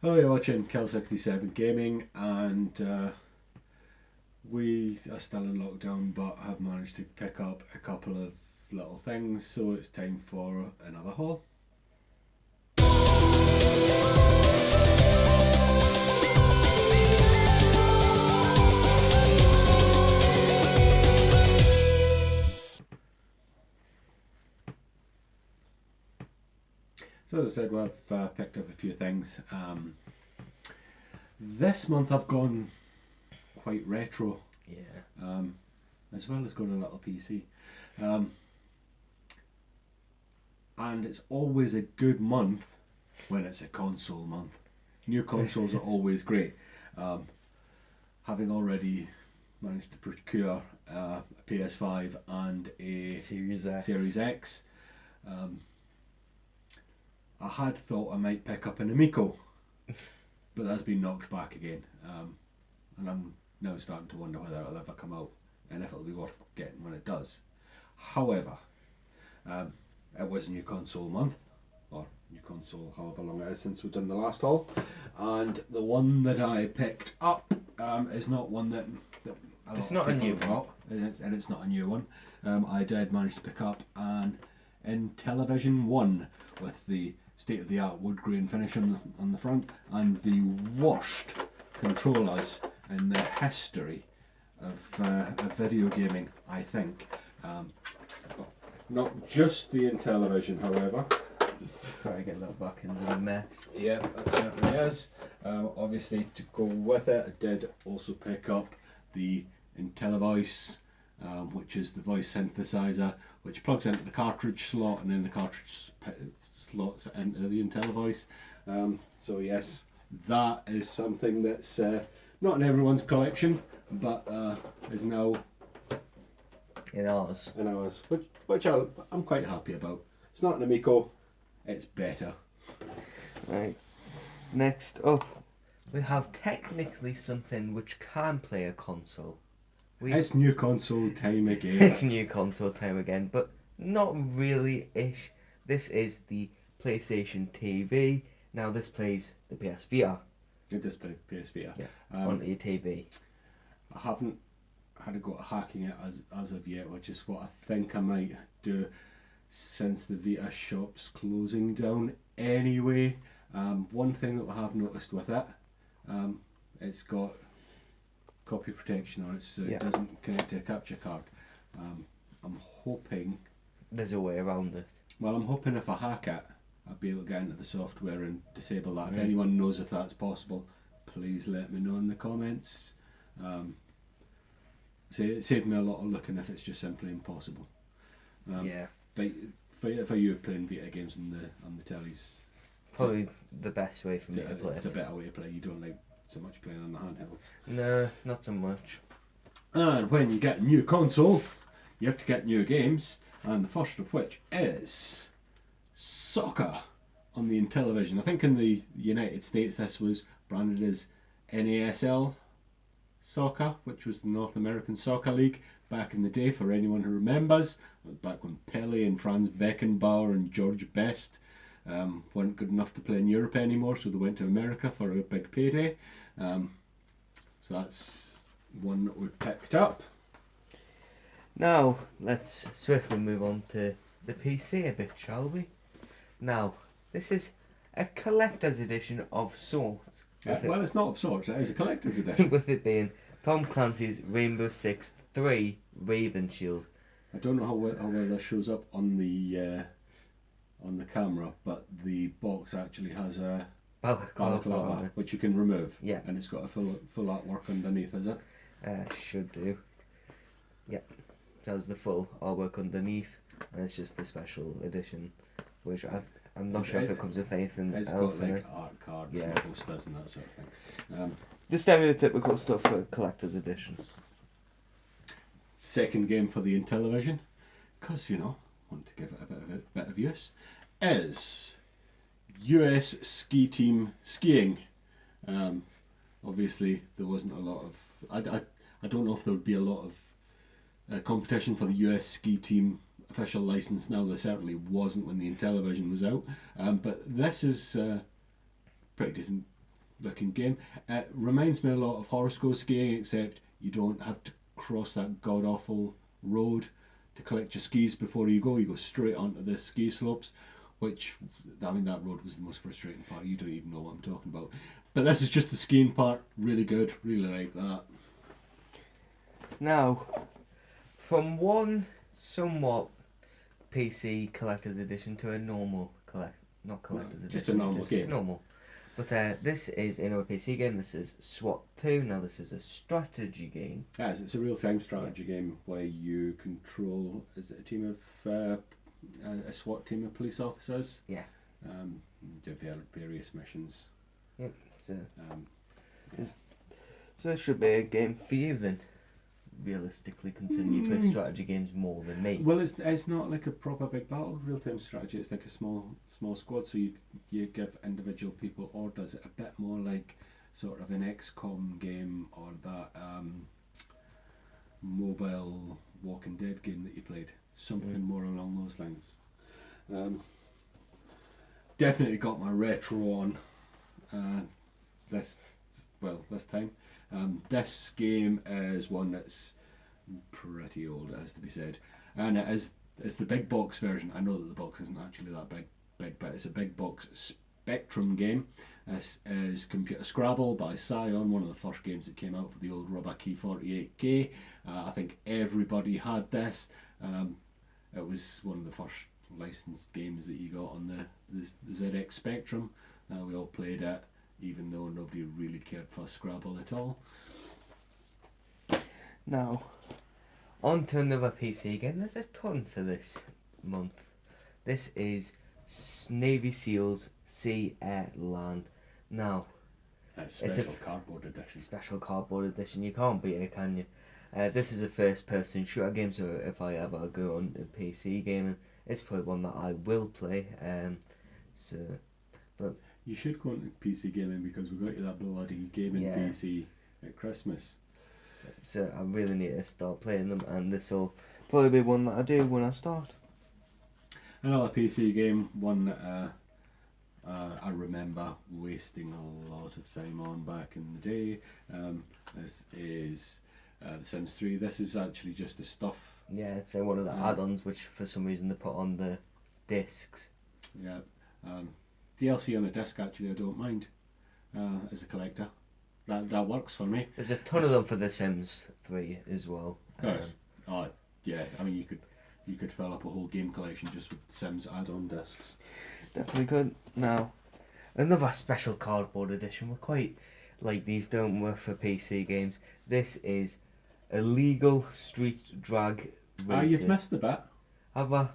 Hello, you're watching Kel67 Gaming, and we are still in lockdown but have managed to pick up a couple of little things, so it's time for another haul. So as I said, we've picked up a few things. This month I've gone quite retro, as well as going a little PC. And it's always a good month when it's a console month. New consoles are always great. Having already managed to procure a PS5 and a Series X, I had thought I might pick up an Amico, but that's been knocked back again. And I'm now starting to wonder whether it'll ever come out and if it'll be worth getting when it does. However, it was new console month, or new console however long it is since we've done the last haul, and the one that I picked up is not one that It's not a new one, and it's not a new one. I did manage to pick up an Intellivision 1 with the state-of-the-art wood grain finish on the front and the worst controllers in the history of video gaming, I think. Not just the Intellivision, however. Try to get that back into the mess. Yeah, that certainly is. Obviously, to go with it, I did also pick up the Intellivoice, which is the voice synthesizer, which plugs into the cartridge slot, and then the cartridge slots into the Intellivoice. So yes, that is something that's not in everyone's collection, but is now In ours. which I'm quite happy about. It's not an Amico, it's better. Right. Next up, we have technically something which can play a console. It's new console time again. It's new console time again, but not really ish. This is the PlayStation TV. Now this plays the PSVR. It does play PSVR. Yeah, onto your TV. I haven't had a go at hacking it as of yet, which is what I think I might do since the Vita shop's closing down anyway. One thing that I have noticed with it, it's got copy protection on it, so it doesn't connect to a capture card. I'm hoping There's a way around it. Well, I'm hoping if I hack it, I'll be able to get into the software and disable that. If anyone knows if that's possible, please let me know in the comments. It saved me a lot of looking if it's just simply impossible. But for you playing Vita games on the tellies, Probably the best way for me to play it's it. a better way to play. You don't like so much playing on the handhelds. No, not so much. And when you get a new console, you have to get new games, and the first of which is soccer on the Intellivision. I think in the United States this was branded as NASL Soccer, which was the North American Soccer League back in the day, for anyone who remembers. Back when Pele and Franz Beckenbauer and George Best weren't good enough to play in Europe anymore, so they went to America for a big payday. So that's one that we picked up. Now, let's swiftly move on to the PC a bit, shall we? Now, this is a collector's edition of sorts. Well, it's not of sorts, it is a collector's edition. With it being Tom Clancy's Rainbow Six 3 Raven Shield. I don't know how well this shows up on the camera, but the box actually has a balaclava, which you can remove. Yeah. And it's got a full artwork underneath, is it? Should do. Yep. Has the full artwork underneath, and it's just the special edition, which I'm not sure if it comes with anything It's else got in like it. art cards Yeah. and posters and that sort of thing. The stereotypical stuff for a collector's edition. Second game for the Intellivision, because want to give it a bit of use, is US ski team skiing. Obviously there wasn't a lot of I don't know if there would be a lot of competition for the US ski team official license now. There certainly wasn't when the Intellivision was out, but this is pretty decent looking game. It reminds me a lot of horoscope skiing, except you don't have to cross that god awful road to collect your skis before you go. You go straight onto the ski slopes, which, I mean, that road was the most frustrating part. You don't even know what I'm talking about. But this is just the skiing part. Really good. Really like that. Now, from one somewhat PC collector's edition to a normal not collector's edition, just a normal game. Normal. But this is another PC game. This is SWAT 2. Now this is a strategy game. Yes, it's a real-time strategy game where you control. Is it a team of a SWAT team of police officers? Yeah. Do various missions. Yep. So Yeah. this should be a game for you then. Realistically, considering you play strategy games more than me. Well, it's not like a proper big battle real-time strategy. It's like a small squad. So you give individual people orders. A bit more like sort of an XCOM game or that mobile Walking Dead game that you played. Something more along those lines. Definitely got my retro on this time. This game is one that's pretty old, it has to be said, and it's the big box version. I know that the box isn't actually that big, but it's a big box Spectrum game. This is Computer Scrabble by Scion, one of the first games that came out for the old Robakey 48K. I think everybody had this. It was one of the first licensed games that you got on the ZX Spectrum. We all played it, even though nobody really cared for Scrabble at all. Now, on to another PC game. There's a ton for this month. This is Navy SEALs Sea Air Land. Now, It's it's special cardboard edition. Special cardboard edition. You can't beat it, can you? This is a first-person shooter game, so if I ever go on a PC gaming, it's probably one that I will play. But You should go into PC gaming because we got you that bloody gaming PC at Christmas. So I really need to start playing them, and this will probably be one that I do when I start. Another PC game, one that I remember wasting a lot of time on back in the day. This is The Sims 3. This is actually just the stuff. Yeah, it's one of the add-ons, which for some reason they put on the discs. Yeah. DLC on a disc, actually, I don't mind as a collector. That works for me. There's a ton of them for The Sims 3 as well. Yeah, I mean, you could fill up a whole game collection just with Sims add-on discs. Definitely could. Now, another special cardboard edition. We're quite like these don't work for PC games. This is Illegal Street Drag Racing. You've missed the bit. Have I?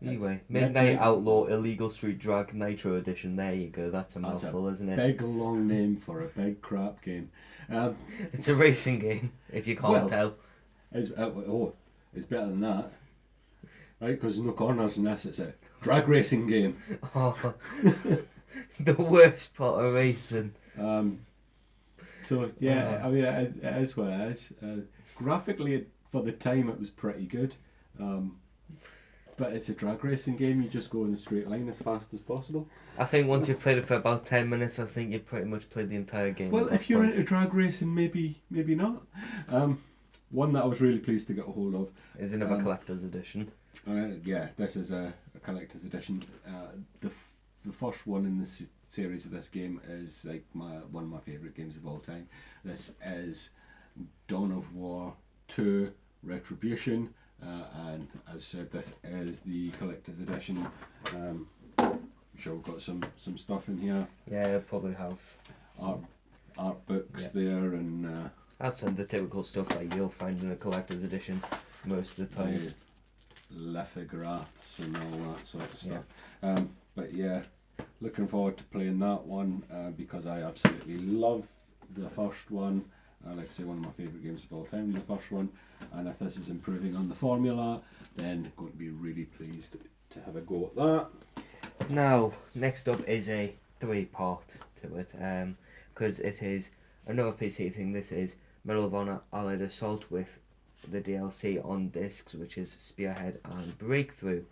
Anyway, Midnight Outlaw Illegal Street Drag Nitro Edition. There you go. That's a mouthful, isn't it? Big long name for a big crap game. It's a racing game, if you can't tell. It's better than that, right? Because there's no corners in this. It's a drag racing game. Oh, the worst part of racing. So yeah, I mean, it is what it is. Graphically, for the time, it was pretty good. But it's a drag racing game. You just go in a straight line as fast as possible. I think once you've played it for about 10 minutes, I think you've pretty much played the entire game. Well, if you're into drag racing, maybe not. One that I was really pleased to get a hold of is another collector's edition. Yeah, this is a collector's edition. The first one in the series of this game is like one of my favourite games of all time. This is Dawn of War 2 Retribution. And as I said, this is the collector's edition. I'm sure we've got some stuff in here. Yeah, I'll probably have art books there, and that's the typical stuff that you'll find in a collector's edition most of the time. Lithographs and all that sort of stuff. But yeah, looking forward to playing that one because I absolutely love the first one. Like I say, one of my favourite games of all time, the first one, and if this is improving on the formula, then I'm going to be really pleased to have a go at that. Now, next up is a 3-part to it, because it is another PC thing. This is Medal of Honor Allied Assault with the DLC on discs, which is Spearhead and Breakthrough.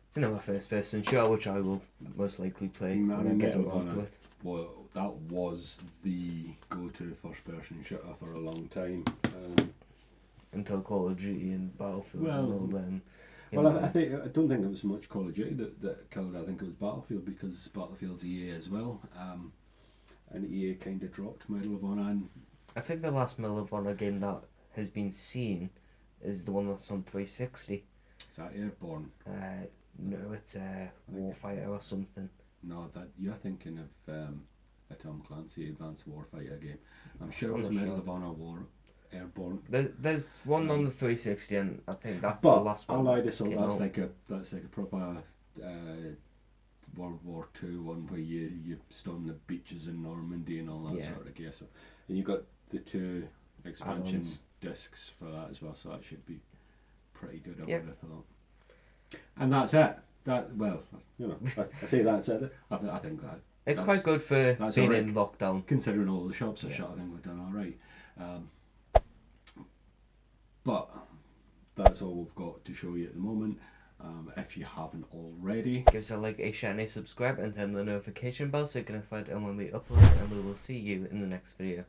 It's another first-person shooter, which I will most likely play when I get around to it. was the go-to first-person shooter for a long time. Until Call of Duty and Battlefield Well, and all them. Well, I don't think it was so much Call of Duty that killed it. I think it was Battlefield, because Battlefield's EA as well. And EA kind of dropped Medal of Honor. And I think the last Medal of Honor game that has been seen is the one that's on 360. is that Airborne? No, it's Warfighter or something. No, that you're thinking of a Tom Clancy Advanced Warfighter game. I'm sure it I'm was not Medal sure. of Honor Airborne. There's one on the 360, and I think that's But the last one. Allied Assault, came that's out. like a proper World War II one where you storm the beaches in Normandy and all that Yeah. sort of gear. So, and you've got the 2 expansion Add-ons. discs for that as well, so that should be pretty good, I Yep. would have thought. And that's it. I say that's it. I think that It's that's- quite good for that's being alright. in lockdown. considering all the shops are Yeah. shut, I think we've done all right. But that's all we've got to show you at the moment. If you haven't already, Give us a like, a share, and a subscribe, and turn the notification bell so you can notified when we upload, and we will see you in the next video.